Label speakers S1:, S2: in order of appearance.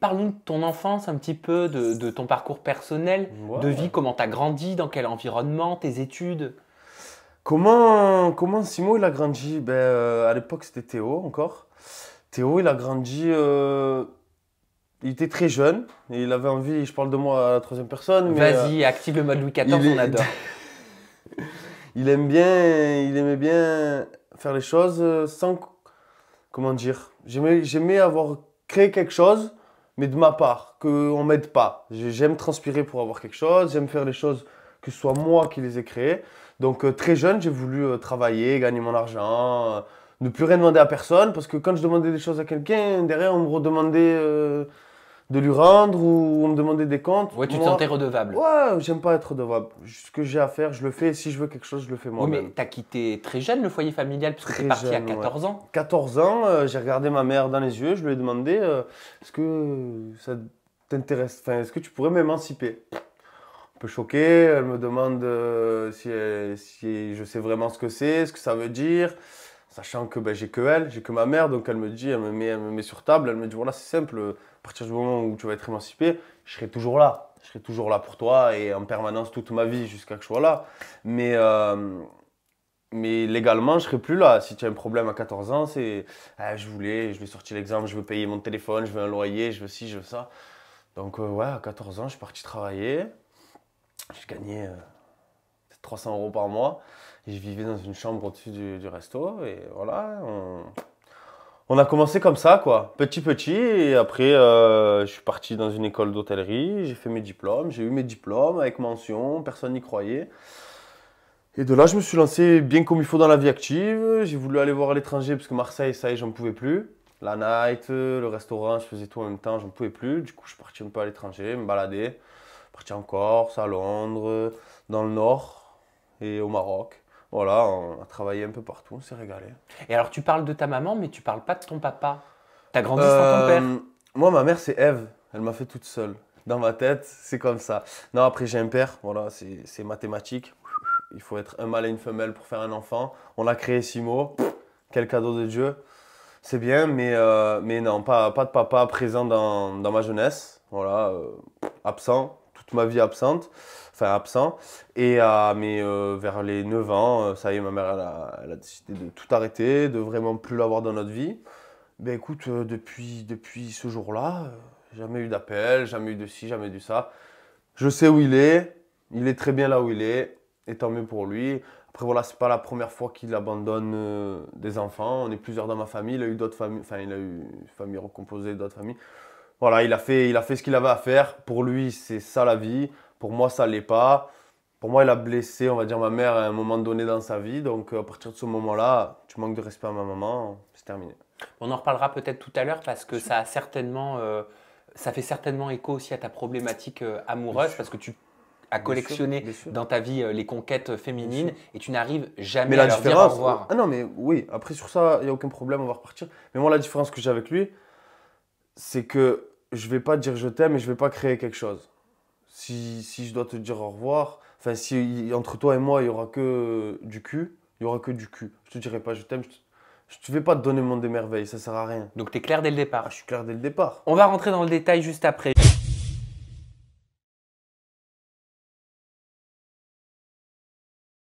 S1: Parlons de ton enfance un petit peu, de ton parcours personnel, de
S2: Ouais.
S1: vie, comment tu as grandi, dans quel environnement, tes études.
S2: Comment Simo il a grandi? À l'époque c'était Théo encore. Théo il a grandi, il était très jeune et il avait envie, je parle de moi à la troisième personne, mais
S1: Vas-y, active le mode Louis
S2: il,
S1: XIV, on
S2: est-
S1: adore.
S2: il aimait bien faire les choses sans, comment dire, j'aimais avoir créé quelque chose, mais de ma part, qu'on m'aide pas. J'aime transpirer pour avoir quelque chose, j'aime faire les choses que ce soit moi qui les ai créées. Donc très jeune, j'ai voulu travailler, gagner mon argent, ne plus rien demander à personne, parce que quand je demandais des choses à quelqu'un, derrière on me redemandait de lui rendre ou on me demandait des comptes.
S1: Ouais, tu te sentais
S2: Moi,
S1: redevable.
S2: ouais, j'aime pas être redevable. Ce que j'ai à faire, je le fais, et si je veux quelque chose, je le fais
S1: Oui, mais
S2: moi-même.
S1: tu as quitté très jeune le foyer familial, puisque tu es
S2: Très
S1: parti à
S2: jeune, ouais.
S1: 14 ans.
S2: 14 ans, j'ai regardé ma mère dans les yeux, je lui ai demandé est-ce que ça t'intéresse, enfin, est-ce que tu pourrais m'émanciper? Un peu choquée, elle me demande si je sais vraiment ce que ça veut dire, sachant que j'ai que elle, j'ai que ma mère, donc elle me dit, elle me met sur table, elle me dit voilà, c'est simple, à partir du moment où tu vas être émancipé, je serai toujours là. Je serai toujours là pour toi et en permanence toute ma vie jusqu'à que je sois là. Mais, mais légalement, je serai plus là. Si tu as un problème à 14 ans, c'est je vais sortir l'exemple, je veux payer mon téléphone, je veux un loyer, je veux ci, je veux ça. Donc, ouais, à 14 ans, je suis parti travailler. Je gagnais 300 euros par mois et je vivais dans une chambre au-dessus du resto. Et voilà, on a commencé comme ça, quoi, petit petit. Et après, je suis parti dans une école d'hôtellerie, j'ai fait mes diplômes, j'ai eu mes diplômes avec mention, personne n'y croyait. Et de là, je me suis lancé bien comme il faut dans la vie active. J'ai voulu aller voir à l'étranger parce que Marseille, ça y est, j'en pouvais plus. La night, le restaurant, je faisais tout en même temps, j'en pouvais plus. Du coup, je suis parti un peu à l'étranger, me balader. Parti en Corse, à Londres, dans le Nord et au Maroc. Voilà, on a travaillé un peu partout, on s'est régalé.
S1: Et alors, tu parles de ta maman, mais tu parles pas de ton papa. Tu as grandi sans ton père.
S2: Euh, Moi, ma mère, c'est Ève. Elle m'a fait toute seule. Dans ma tête, c'est comme ça. Non, après, j'ai un père. Voilà, c'est mathématique. Il faut être un mâle et une femelle pour faire un enfant. On a créé Simo. Quel cadeau de Dieu. C'est bien, mais non, pas de papa présent dans ma jeunesse. Voilà, absent. Toute ma vie absente. Enfin, absent. Mais vers les 9 ans, ça y est, ma mère, elle a décidé de tout arrêter, de vraiment plus l'avoir dans notre vie. Ben écoute, depuis ce jour-là, jamais eu d'appel, jamais eu de ci, jamais eu de ça. Je sais où il est très bien là où il est, et tant mieux pour lui. Après voilà, c'est pas la première fois qu'il abandonne des enfants. On est plusieurs dans ma famille, il a eu d'autres familles, enfin il a eu une famille recomposée, d'autres familles. Voilà, il a fait ce qu'il avait à faire. Pour lui, c'est ça la vie. Pour moi, ça l'est pas. Pour moi, il a blessé, on va dire, ma mère à un moment donné dans sa vie. Donc à partir de ce moment-là, tu manques de respect à ma maman, c'est terminé.
S1: On en reparlera peut-être tout à l'heure parce que ça a certainement, ça fait certainement écho aussi à ta problématique
S2: Bien
S1: amoureuse
S2: sûr,
S1: parce que tu as
S2: bien sûr,
S1: collectionné
S2: bien sûr.
S1: dans ta vie les conquêtes
S2: Bien
S1: féminines
S2: sûr.
S1: et tu n'arrives
S2: Mais
S1: jamais à
S2: la
S1: leur dire au
S2: différence,
S1: revoir.
S2: ah non, mais oui, après sur ça, il n'y a aucun problème, on va repartir. Mais moi, la différence que j'ai avec lui, c'est que je vais pas te dire je t'aime et je vais pas créer quelque chose. Si je dois te dire au revoir, enfin, si entre toi et moi, il y aura que du cul, il y aura que du cul. Je te dirai pas je t'aime, je vais pas te donner mon des merveilles, ça sert à rien.
S1: Donc tu es clair dès le
S2: Ah,
S1: départ.
S2: je suis clair dès le départ.
S1: On va rentrer dans le détail juste après.